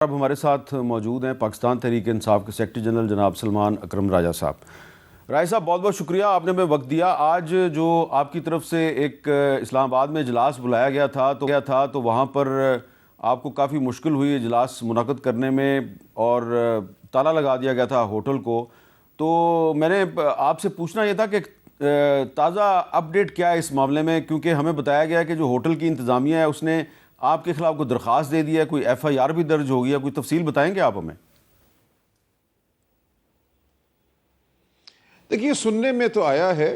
اب ہمارے ساتھ موجود ہیں پاکستان تحریک انصاف کے سیکرٹری جنرل جناب سلمان اکرم راجہ صاحب۔ راجہ صاحب بہت بہت شکریہ، آپ نے ہمیں وقت دیا۔ آج جو آپ کی طرف سے ایک اسلام آباد میں اجلاس بلایا گیا تھا تو وہاں پر آپ کو کافی مشکل ہوئی اجلاس منعقد کرنے میں، اور تالا لگا دیا گیا تھا ہوٹل کو۔ تو میں نے آپ سے پوچھنا یہ تھا کہ تازہ اپڈیٹ کیا ہے اس معاملے میں، کیونکہ ہمیں بتایا گیا کہ جو ہوٹل کی انتظامیہ ہے اس نے آپ کے خلاف کوئی درخواست دے دی ہے، کوئی ایف آئی آر بھی درج ہو گئی ہے، کوئی تفصیل بتائیں گے آپ ہمیں؟ دیکھیے، سننے میں تو آیا ہے،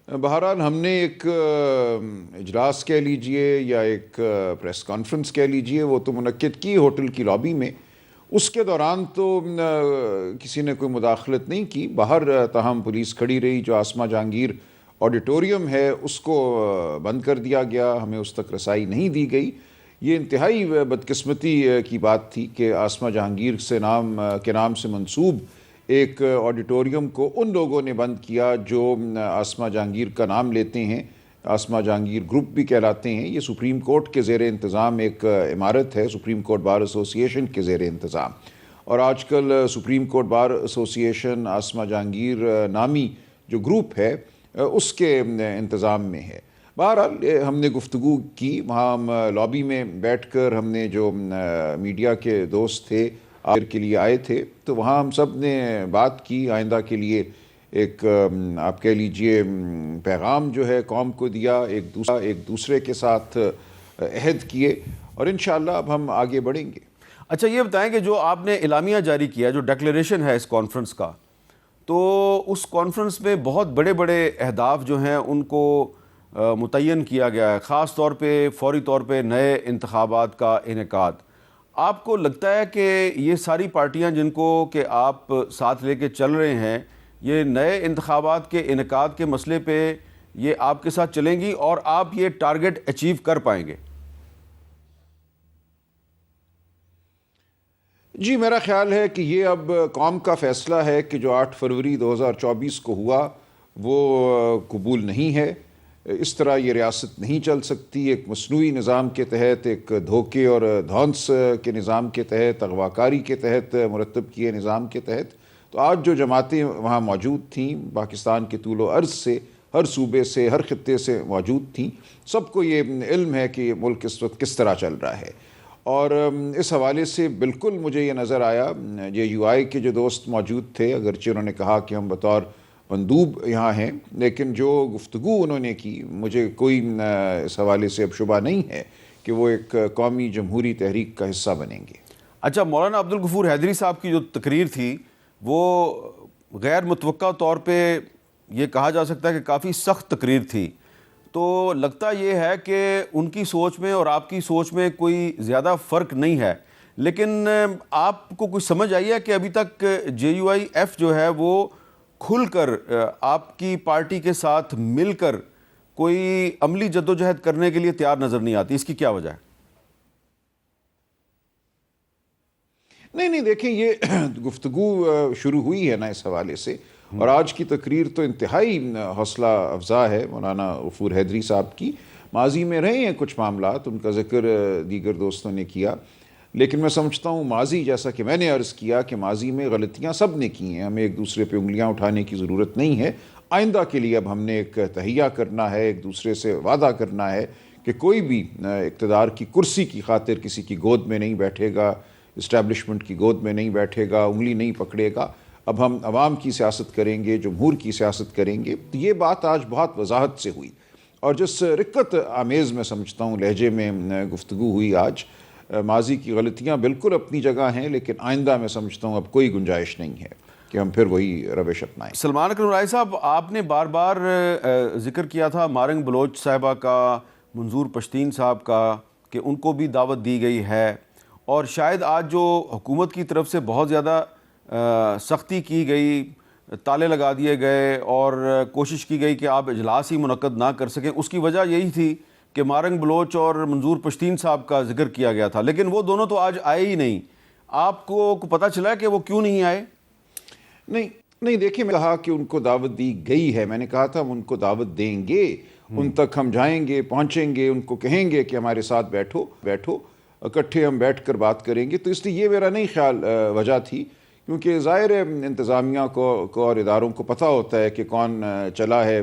بہرحال ہم نے ایک اجلاس کہہ لیجئے یا ایک پریس کانفرنس کہہ لیجئے، وہ تو منعقد کی ہوٹل کی لابی میں۔ اس کے دوران تو کسی نے کوئی مداخلت نہیں کی، باہر تاہم پولیس کھڑی رہی۔ جو آسما جہانگیر آڈیٹوریم ہے اس کو بند کر دیا گیا، ہمیں اس تک رسائی نہیں دی گئی۔ یہ انتہائی بدقسمتی کی بات تھی کہ آسما جہانگیر کے نام سے منسوب ایک آڈیٹوریم کو ان لوگوں نے بند کیا جو آسما جہانگیر کا نام لیتے ہیں، آسما جہانگیر گروپ بھی کہلاتے ہیں۔ یہ سپریم کورٹ کے زیر انتظام ایک عمارت ہے، سپریم کورٹ بار ایسوسی ایشن کے زیر انتظام، اور آج کل سپریم کورٹ بار ایسوسی ایشن آسما جہانگیر نامی جو گروپ ہے اس کے انتظام میں ہے۔ بہرحال ہم نے گفتگو کی، وہاں ہم لابی میں بیٹھ کر ہم نے جو میڈیا کے دوست تھے کے لیے آئے تھے، تو وہاں ہم سب نے بات کی، آئندہ کے لیے ایک آپ کہہ لیجئے پیغام جو ہے قوم کو دیا، ایک دوسرے کے ساتھ عہد کیے، اور انشاءاللہ اب ہم آگے بڑھیں گے۔ اچھا، یہ بتائیں کہ جو آپ نے اعلامیہ جاری کیا، جو ڈیکلیریشن ہے اس کانفرنس کا، تو اس کانفرنس میں بہت بڑے بڑے اہداف جو ہیں ان کو متعین کیا گیا ہے، خاص طور پہ فوری طور پہ نئے انتخابات کا انعقاد۔ آپ کو لگتا ہے کہ یہ ساری پارٹیاں جن کو کہ آپ ساتھ لے کے چل رہے ہیں، یہ نئے انتخابات کے انعقاد کے مسئلے پہ یہ آپ کے ساتھ چلیں گی اور آپ یہ ٹارگٹ اچیو کر پائیں گے؟ جی، میرا خیال ہے کہ یہ اب قوم کا فیصلہ ہے کہ جو 8 فروری 2024 کو ہوا وہ قبول نہیں ہے۔ اس طرح یہ ریاست نہیں چل سکتی، ایک مصنوعی نظام کے تحت، ایک دھوکے اور دھونس کے نظام کے تحت، اغواکاری کے تحت مرتب کیے نظام کے تحت۔ تو آج جو جماعتیں وہاں موجود تھیں، پاکستان کے طول و عرض سے، ہر صوبے سے، ہر خطے سے موجود تھیں، سب کو یہ علم ہے کہ یہ ملک اس وقت کس طرح چل رہا ہے، اور اس حوالے سے بالکل مجھے یہ نظر آیا، جے یو آئی کے جو دوست موجود تھے، اگرچہ انہوں نے کہا کہ ہم بطور مندوب یہاں ہیں، لیکن جو گفتگو انہوں نے کی، مجھے کوئی اس حوالے سے اب شبہ نہیں ہے کہ وہ ایک قومی جمہوری تحریک کا حصہ بنیں گے۔ اچھا، مولانا عبدالغفور حیدری صاحب کی جو تقریر تھی وہ غیر متوقع طور پہ یہ کہا جا سکتا ہے کہ کافی سخت تقریر تھی، تو لگتا یہ ہے کہ ان کی سوچ میں اور آپ کی سوچ میں کوئی زیادہ فرق نہیں ہے، لیکن آپ کو کچھ سمجھ آئی ہے کہ ابھی تک جے یو آئی ایف جو ہے وہ کھل کر آپ کی پارٹی کے ساتھ مل کر کوئی عملی جدوجہد کرنے کے لیے تیار نظر نہیں آتی؟ اس کی کیا وجہ ہے؟ نہیں، دیکھیں، یہ گفتگو شروع ہوئی ہے نا اس حوالے سے، اور آج کی تقریر تو انتہائی حوصلہ افزا ہے مولانا غفور حیدری صاحب کی۔ ماضی میں رہے ہیں کچھ معاملات، ان کا ذکر دیگر دوستوں نے کیا، لیکن میں سمجھتا ہوں ماضی، جیسا کہ میں نے عرض کیا کہ ماضی میں غلطیاں سب نے کی ہیں، ہمیں ایک دوسرے پہ انگلیاں اٹھانے کی ضرورت نہیں ہے۔ آئندہ کے لیے اب ہم نے ایک تہیہ کرنا ہے، ایک دوسرے سے وعدہ کرنا ہے کہ کوئی بھی اقتدار کی کرسی کی خاطر کسی کی گود میں نہیں بیٹھے گا، اسٹیبلشمنٹ کی گود میں نہیں بیٹھے گا، انگلی نہیں پکڑے گا۔ اب ہم عوام کی سیاست کریں گے، جمہور کی سیاست کریں گے۔ تو یہ بات آج بہت وضاحت سے ہوئی، اور جس رقت آمیز میں سمجھتا ہوں لہجے میں گفتگو ہوئی آج، ماضی کی غلطیاں بالکل اپنی جگہ ہیں، لیکن آئندہ میں سمجھتا ہوں اب کوئی گنجائش نہیں ہے کہ ہم پھر وہی روش اپنائیں۔ سلمان اکرم راجہ صاحب، آپ نے بار بار ذکر کیا تھا مارنگ بلوچ صاحبہ کا، منظور پشتین صاحب کا، کہ ان کو بھی دعوت دی گئی ہے، اور شاید آج جو حکومت کی طرف سے بہت زیادہ سختی کی گئی، تالے لگا دیے گئے اور کوشش کی گئی کہ آپ اجلاس ہی منعقد نہ کر سکیں، اس کی وجہ یہی تھی کہ مارنگ بلوچ اور منظور پشتین صاحب کا ذکر کیا گیا تھا، لیکن وہ دونوں تو آج آئے ہی نہیں۔ آپ کو پتہ چلا کہ وہ کیوں نہیں آئے؟ نہیں، دیکھیں، میں کہا کہ ان کو دعوت دی گئی ہے، میں نے کہا تھا ہم ان کو دعوت دیں گے، ان تک ہم جائیں گے، پہنچیں گے، ان کو کہیں گے کہ ہمارے ساتھ بیٹھو۔ اکٹھے ہم بیٹھ کر بات کریں گے. تو اس لیے یہ میرا نہیں خیال وجہ تھی, کیونکہ ظاہر ہے انتظامیہ کو اور اداروں کو پتہ ہوتا ہے کہ کون چلا ہے